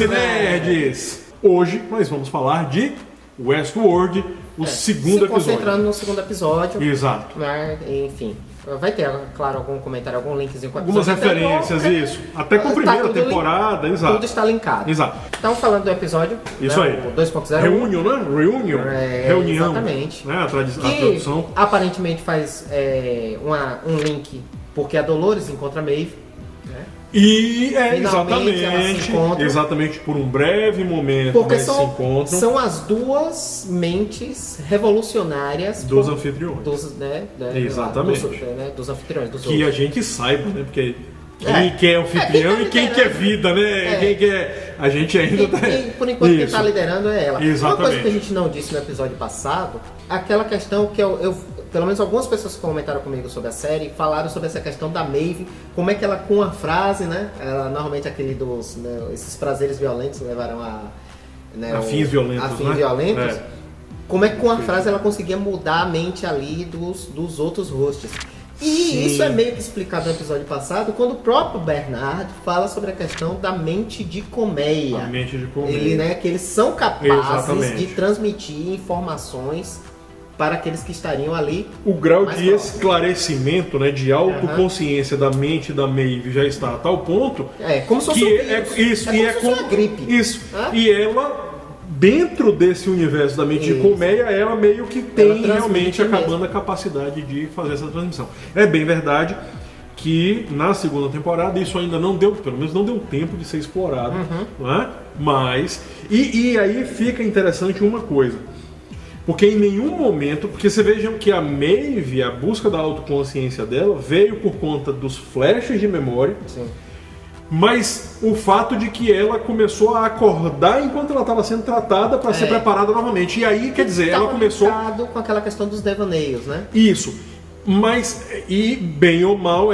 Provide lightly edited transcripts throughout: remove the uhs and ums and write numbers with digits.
Cinerds! Hoje nós vamos falar de Westworld, o segundo episódio. Concentrando no segundo episódio. Exato. Né? Enfim, vai ter, claro, algum comentário, algum linkzinho com a algumas referências, isso. Até com a primeira temporada, exato. Tudo está linkado. Exato. Então, falando do episódio, isso né, aí. O 2.0. Reunion, né? Reunion. Reunião. Exatamente. Né? A tradução. Aparentemente faz um link, porque a Dolores encontra a Maeve. Né? E exatamente por um breve momento porque eles se encontram. São as duas mentes revolucionárias dos anfitriões. Exatamente. Dos anfitriões. Dos que outros. A gente saiba, né? Porque quem quer anfitrião quem e quem quer vida, né? Quem quer. A gente ainda por enquanto, quem está liderando é ela. Exatamente. Uma coisa que a gente não disse no episódio passado, aquela questão que pelo menos algumas pessoas que comentaram comigo sobre a série falaram sobre essa questão da Maeve, como é que ela, com a frase, né? Ela, normalmente esses prazeres violentos levaram a fins violentos. Como é que com a frase ela conseguia mudar a mente ali dos outros hosts. E Sim. Isso é meio que explicado no episódio passado, quando o próprio Bernard fala sobre a questão da mente de colmeia. A mente de colmeia. Que eles são capazes Exatamente. de transmitir informações para aqueles que estariam ali. O grau de esclarecimento, né, de autoconsciência da mente da Maeve já está a tal ponto como se fosse uma gripe. Isso. E ela, dentro desse universo da mente de colmeia, ela meio que tem realmente acabando a capacidade de fazer essa transmissão. É bem verdade que na segunda temporada isso ainda não deu, pelo menos não deu tempo de ser explorado, não é? Mas e aí fica interessante uma coisa. Porque em nenhum momento, porque você vejam que a Maeve, a busca da autoconsciência dela veio por conta dos flashes de memória. Sim. Mas o fato de que ela começou a acordar enquanto ela estava sendo tratada para ser preparada novamente. E aí, quer dizer, ela começou com aquela questão dos devaneios, né? Isso. Mas, e bem ou mal,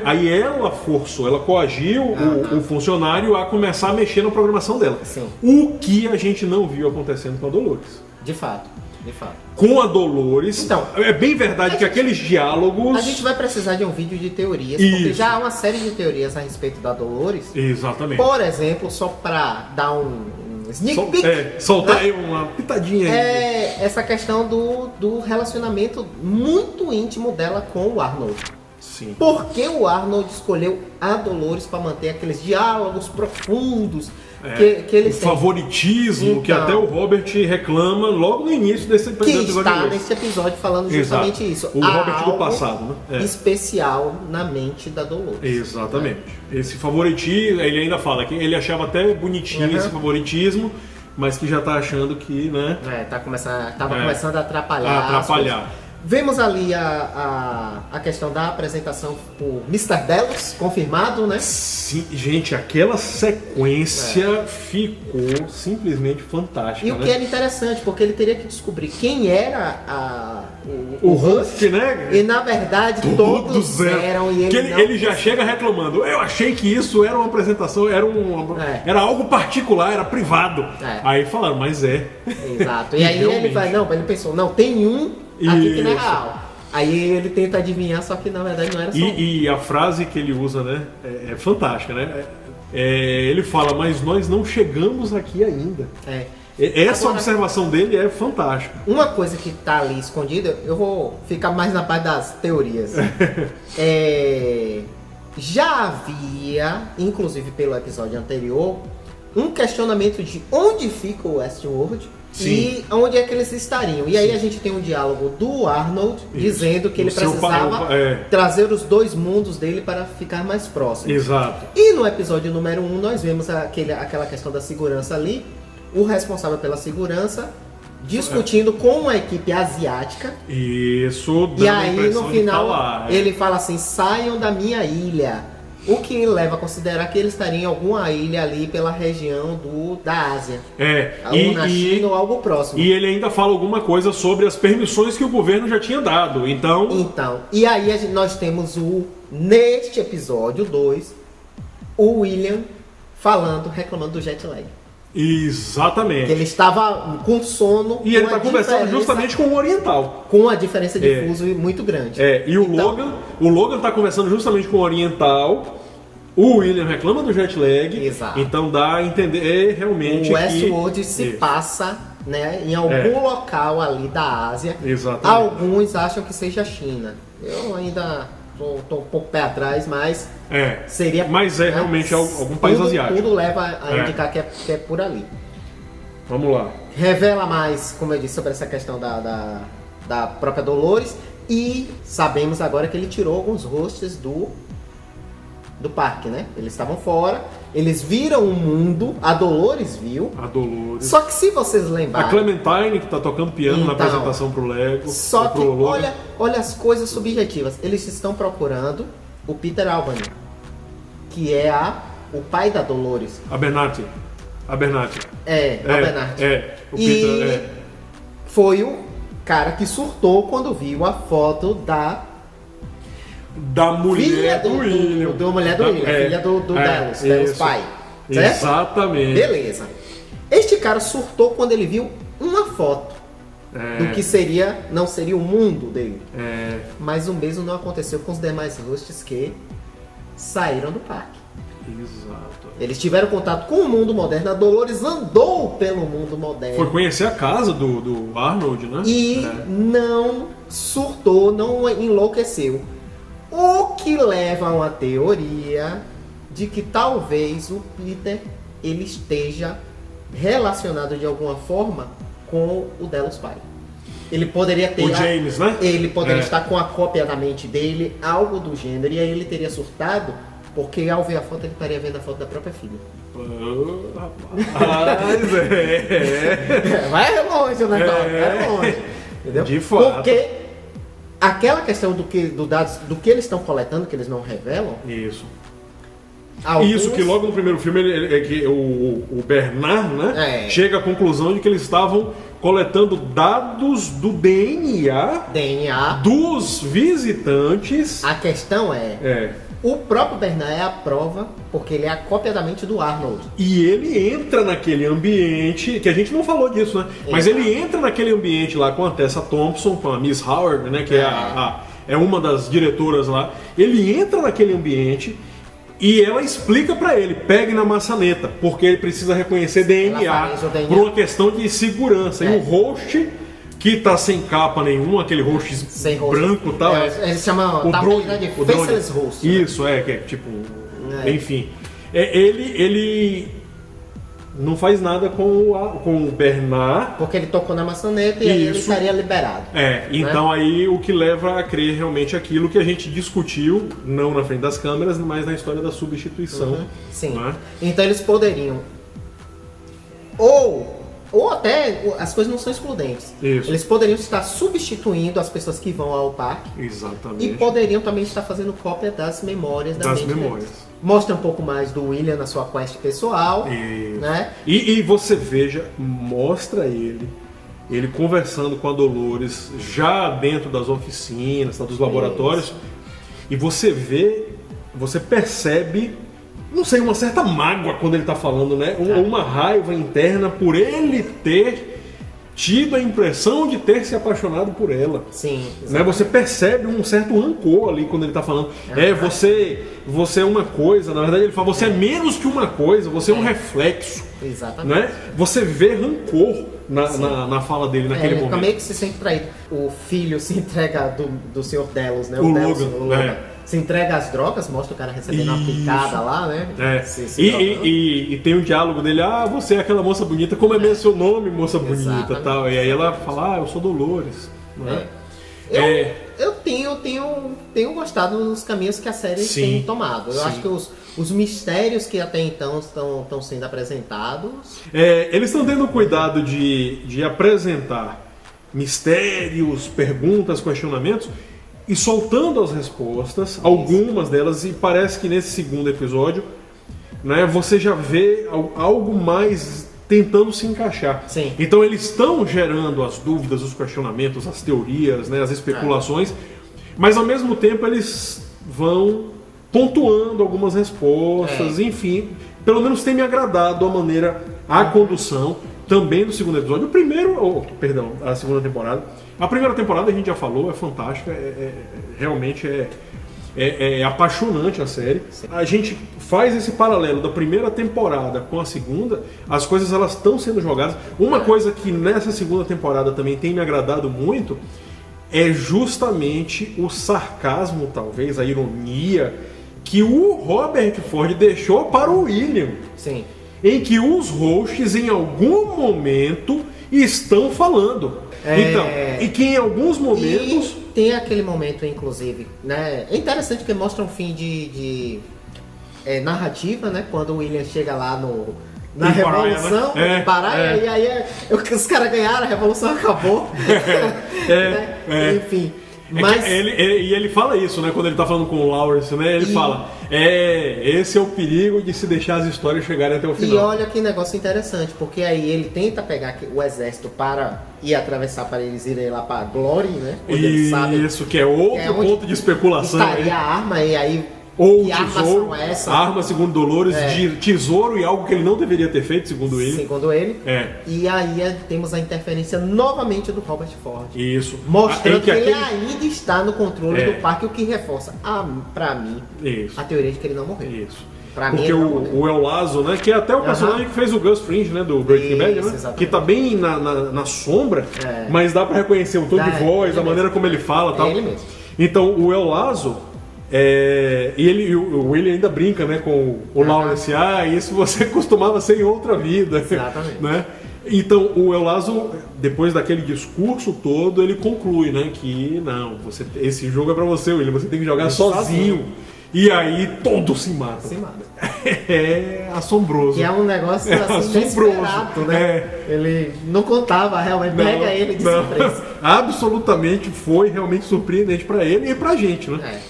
aí ela forçou, ela coagiu o funcionário a começar a mexer na programação dela. Sim. O que a gente não viu acontecendo com a Dolores. De fato. Com a Dolores, então, é bem verdade que aqueles diálogos... A gente vai precisar de um vídeo de teorias, porque já há uma série de teorias a respeito da Dolores. Exatamente. Por exemplo, só para dar um sneak peek... soltar aí uma pitadinha aí. Essa questão do relacionamento muito íntimo dela com o Arnold. Sim. Por que o Arnold escolheu a Dolores para manter aqueles diálogos profundos que eles têm? Favoritismo, então, que até o Robert reclama logo no início desse episódio. Que está nesse episódio falando justamente isso. O Robert do passado, né? Especial na mente da Dolores. Exatamente. Esse favoritismo, ele ainda fala que ele achava até bonitinho esse favoritismo, mas que já está achando que, né? Tava começando a atrapalhar. Vemos ali a questão da apresentação por Mr. Delos, confirmado, né? Sim, gente, aquela sequência ficou simplesmente fantástica. E o que era interessante, porque ele teria que descobrir quem era o host, né? E na verdade todos eram. E ele já chega reclamando. Eu achei que isso era uma apresentação, era algo particular, era privado. Aí falaram, mas é. Exato. E aí ele pensou, não, tem um aqui que não é real. Aí ele tenta adivinhar, só que na verdade não era só e a frase que ele usa, né, é fantástica, né? Ele fala, mas nós não chegamos aqui ainda. Essa observação dele é fantástica. Uma coisa que está ali escondida, eu vou ficar mais na parte das teorias. Já havia, inclusive pelo episódio anterior, um questionamento de onde fica o Westworld. Sim. E onde é que eles estariam. E aí a gente tem um diálogo do Arnold dizendo que ele precisava trazer os dois mundos dele para ficar mais próximos. Exato. E no episódio número 1 nós vemos aquela questão da segurança ali, o responsável pela segurança discutindo com uma equipe asiática. Isso, e aí no final ele fala assim, saiam da minha ilha. O que leva a considerar que ele estaria em alguma ilha ali pela região da Ásia. Ou na China ou algo próximo. E ele ainda fala alguma coisa sobre as permissões que o governo já tinha dado. Então, e aí nós temos neste episódio 2, o William reclamando do jet lag. Exatamente. Que ele estava com sono. E ele está conversando justamente com o oriental. Com a diferença de fuso muito grande. E o Logan está conversando justamente com o oriental. O William reclama do jet lag. Exato. Então dá a entender realmente o Westworld se passa, né, em algum local ali da Ásia. Exatamente. Alguns acham que seja a China. Eu ainda tô um pouco pé atrás, mas seria. Mas é realmente algum país asiático. Tudo leva a indicar que é por ali. Vamos lá. Revela mais, como eu disse, sobre essa questão da própria Dolores. E sabemos agora que ele tirou alguns hosts do parque, né? Eles estavam fora, eles viram o mundo, a Dolores viu. A Dolores. Só que se vocês lembrarem... A Clementine, que tá tocando piano na apresentação pro Lego. Só que olha as coisas subjetivas. Eles estão procurando o Peter Albany, que é o pai da Dolores. A Bernati. A Bernati. A Bernati. O Peter, foi o cara que surtou quando viu a foto da mulher do William. Da mulher do William, filha do Delos pai. Certo? Exatamente. Beleza. Este cara surtou quando ele viu uma foto do que não seria o mundo dele. Mas o mesmo não aconteceu com os demais hosts que saíram do parque. Exato. Eles tiveram contato com o mundo moderno. A Dolores andou pelo mundo moderno. Foi conhecer a casa do Arnold, né? E não surtou, não enlouqueceu. O que leva a uma teoria de que talvez o Peter ele esteja relacionado de alguma forma com o Delos pai. Ele poderia ter... O James, né? Ele poderia estar com a cópia da mente dele, algo do gênero, e aí ele teria surtado, porque ao ver a foto ele estaria vendo a foto da própria filha. Rapaz, vai longe, né? Vai longe. Entendeu? De fato. Porque aquela questão do que eles estão coletando, que eles não revelam. Isso. Alguns... Isso que logo no primeiro filme que o Bernard, né, chega à conclusão de que eles estavam coletando dados do DNA dos visitantes. A questão o próprio Bernard é a prova, porque ele é a cópia da mente do Arnold. E ele entra naquele ambiente, que a gente não falou disso, né? Mas ele entra naquele ambiente lá com a Tessa Thompson, com a Miss Howard, né? Que é uma das diretoras lá. Ele entra naquele ambiente e ela explica pra ele, pegue na maçaneta, porque ele precisa reconhecer DNA por uma questão de segurança. E o host... que tá sem capa nenhuma, aquele host branco e tal. Eles chamam de faceless host. Isso, que é tipo... Enfim. Ele não faz nada com o Bernard. Porque ele tocou na maçaneta e aí ele estaria liberado. né? Então aí o que leva a crer realmente aquilo que a gente discutiu, não na frente das câmeras, mas na história da substituição. Sim. Né? Então eles poderiam... Ou até, as coisas não são excludentes. Isso. Eles poderiam estar substituindo as pessoas que vão ao parque. Exatamente. E poderiam também estar fazendo cópia das memórias da mente deles. Mostra um pouco mais do William na sua quest pessoal. Isso. Né? E você mostra ele conversando com a Dolores já dentro das oficinas, dos laboratórios. E você percebe... não sei, uma certa mágoa quando ele tá falando, né? Uma raiva interna por ele ter tido a impressão de ter se apaixonado por ela. Sim. Né? Você percebe um certo rancor ali quando ele tá falando. Você é uma coisa, na verdade ele fala, você é menos que uma coisa, você é um reflexo. Exatamente. Né? Você vê rancor na fala dele naquele momento. Ele meio que se sente traído. O filho se entrega do Sr. Delos, né? O Logan. Se entrega às drogas, mostra o cara recebendo uma picada lá, né? E tem um diálogo dele, você é aquela moça bonita, como é mesmo seu nome, moça bonita, tal. E aí ela fala, eu sou Dolores. Né? Eu tenho gostado dos caminhos que a série tem tomado. Eu acho que os mistérios que até então estão sendo apresentados... eles estão tendo cuidado de apresentar mistérios, perguntas, questionamentos, e soltando as respostas, algumas delas, e parece que nesse segundo episódio, né, você já vê algo mais tentando se encaixar. Sim. Então eles estão gerando as dúvidas, os questionamentos, as teorias, né, as especulações, mas ao mesmo tempo eles vão pontuando algumas respostas, enfim, pelo menos tem me agradado a condução também do segundo episódio. A segunda temporada. A primeira temporada a gente já falou, é fantástica, realmente É apaixonante a série. Sim. A gente faz esse paralelo da primeira temporada com a segunda, as coisas elas estão sendo jogadas. Uma coisa que nessa segunda temporada também tem me agradado muito é justamente o sarcasmo, talvez, a ironia que o Robert Ford deixou para o William. Sim. Em que os hosts em algum momento estão falando. Então, e que em alguns momentos... E tem aquele momento, inclusive, né? É interessante que mostra um fim de narrativa, né? Quando o William chega lá na Revolução, Paraia, e aí os caras ganharam, a Revolução acabou. Enfim. Mas... ele fala isso, né? Quando ele tá falando com o Lawrence, né? Ele fala, esse é o perigo de se deixar as histórias chegarem até o final. E olha que negócio interessante, porque aí ele tenta pegar o exército para ir atravessar, para eles irem lá para Glory, né? Isso, que é outro ponto de especulação. Estaria a arma, e aí... Ou tesouro, arma segundo Dolores, de tesouro e algo que ele não deveria ter feito, segundo ele. Segundo ele. E aí temos a interferência novamente do Robert Ford. Isso. Mostrando que ele ainda está no controle do parque, o que reforça, pra mim, a teoria de que ele não morreu. Isso. Porque o El Lazo, né, que é até o personagem que fez o Gus Fring, né, do Breaking Bad, né, que tá bem na sombra, mas dá pra reconhecer o tom de voz, a maneira como ele fala e tal. Ele mesmo. Então, o El Lazo... e o William ainda brinca, né, com o Lawrence, isso você costumava ser em outra vida. Exatamente. Né? Então o El Lazo, depois daquele discurso todo, ele conclui, né, que não, esse jogo é pra você, William, você tem que jogar sozinho. E aí todos se matam. É assombroso. Que é um negócio assim desesperado, né? Ele não contava, realmente pega ele de surpresa. Absolutamente foi realmente surpreendente pra ele e pra gente, né?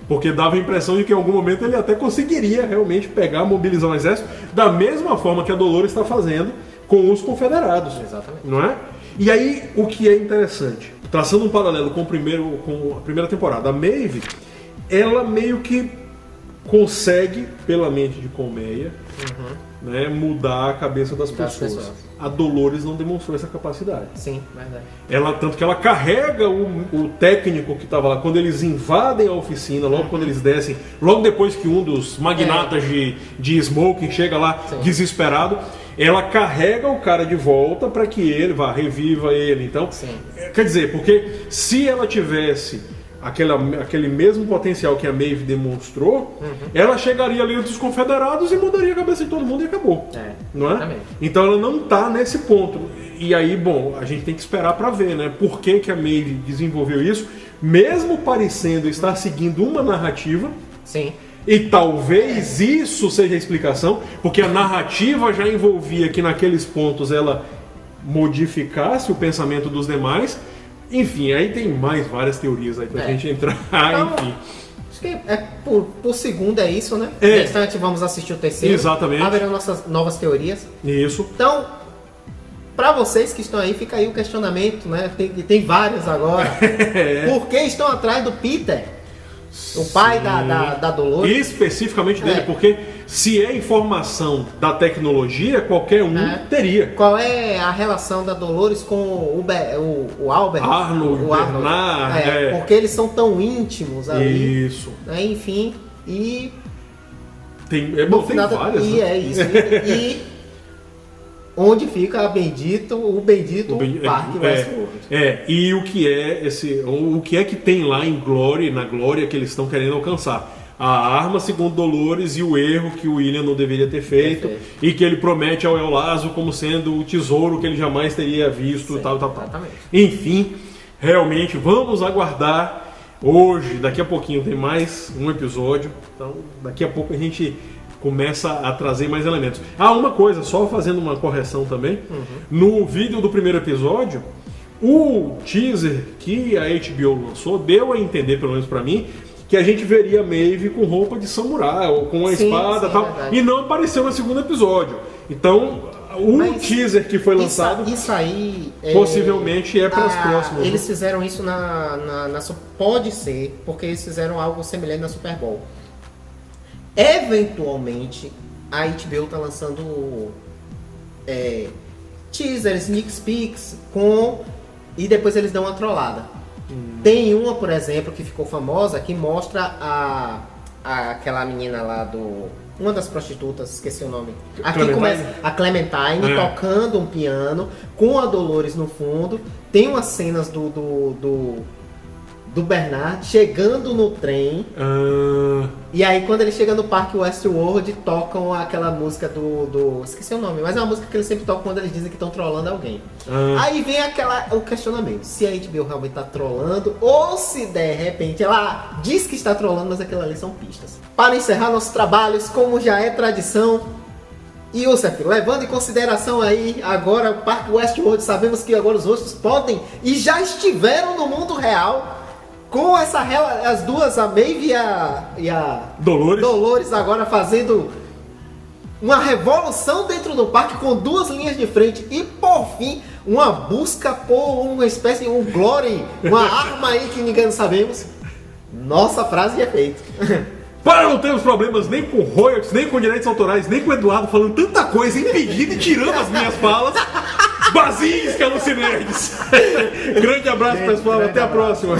Porque dava a impressão de que em algum momento ele até conseguiria realmente pegar, mobilizar um exército, da mesma forma que a Dolores está fazendo com os confederados. Exatamente. Não é? E aí, o que é interessante, traçando um paralelo com a primeira temporada, a Maeve, ela meio que consegue, pela mente de colmeia, né, mudar a cabeça das pessoas. A Dolores não demonstrou essa capacidade. Sim, verdade. Tanto que ela carrega o técnico que estava lá, quando eles invadem a oficina, logo quando eles descem, logo depois que um dos magnatas de smoking chega lá desesperado, ela carrega o cara de volta para que ele reviva ele. Então, quer dizer, porque se ela tivesse aquele mesmo potencial que a Maeve demonstrou, ela chegaria ali entre os confederados e mudaria a cabeça de todo mundo e acabou. Não é? Então ela não está nesse ponto. E aí, bom, a gente tem que esperar para ver, né? Por que a Maeve desenvolveu isso, mesmo parecendo estar seguindo uma narrativa. Sim. E talvez isso seja a explicação, porque a narrativa já envolvia que naqueles pontos ela modificasse o pensamento dos demais. Enfim, aí tem mais várias teorias aí pra gente entrar, então, enfim. Acho que por segundo é isso, né? No instante vamos assistir o terceiro. Exatamente. Haverão nossas novas teorias. Isso. Então, pra vocês que estão aí, fica aí o questionamento, né? Tem vários agora. Por que estão atrás do Peter? O pai da Dolores. Especificamente dele, porque se é informação da tecnologia, qualquer um teria. Qual é a relação da Dolores com o Albert? Arnold, o Bernard. Porque eles são tão íntimos ali. Isso. Enfim, e... Tem várias. E é isso. E onde fica o bendito Parque Westworld. E o que é que tem lá na Glória que eles estão querendo alcançar? A arma segundo Dolores e o erro que o William não deveria ter feito. E que ele promete ao El Lazo como sendo o tesouro que ele jamais teria visto. Tal. Enfim, realmente vamos aguardar. Hoje, daqui a pouquinho tem mais um episódio. Então daqui a pouco a gente começa a trazer mais elementos. Uma coisa, só fazendo uma correção também. No vídeo do primeiro episódio, o teaser que a HBO lançou deu a entender, pelo menos pra mim, que a gente veria a Maeve com roupa de samurai, ou com a espada e tal, e não apareceu no segundo episódio. Então, teaser que foi lançado, isso aí possivelmente é para as próximas. Eles fizeram isso pode ser, porque eles fizeram algo semelhante na Super Bowl. Eventualmente, a HBO tá lançando teasers, sneak peeks e depois eles dão uma trollada. Tem uma, por exemplo, que ficou famosa, que mostra aquela menina lá uma das prostitutas, esqueci o nome. Aqui Clementine? começa a Clementine tocando um piano, com a Dolores no fundo. Tem umas cenas do Bernard chegando no trem. E aí quando ele chega no Parque Westworld, tocam aquela música esqueci o nome, mas é uma música que eles sempre tocam quando eles dizem que estão trollando alguém. Aí vem o questionamento, se a HBO realmente está trollando, ou se de repente ela diz que está trollando, mas aquilo ali são pistas. Para encerrar nossos trabalhos, como já é tradição, Youssef, levando em consideração aí agora o Parque Westworld, sabemos que agora os rostos podem e já estiveram no mundo real. Com as duas, a Maeve e a Dolores agora fazendo uma revolução dentro do parque com 2 linhas de frente e, por fim, uma busca por uma espécie de glory, uma arma aí que ninguém sabemos. Nossa frase é feita. Para não termos problemas nem com royalties, nem com direitos autorais, nem com o Eduardo falando tanta coisa, impedindo e tirando as minhas falas. Basinhos, que é Lucinerds. Grande abraço, pessoal. Até a próxima.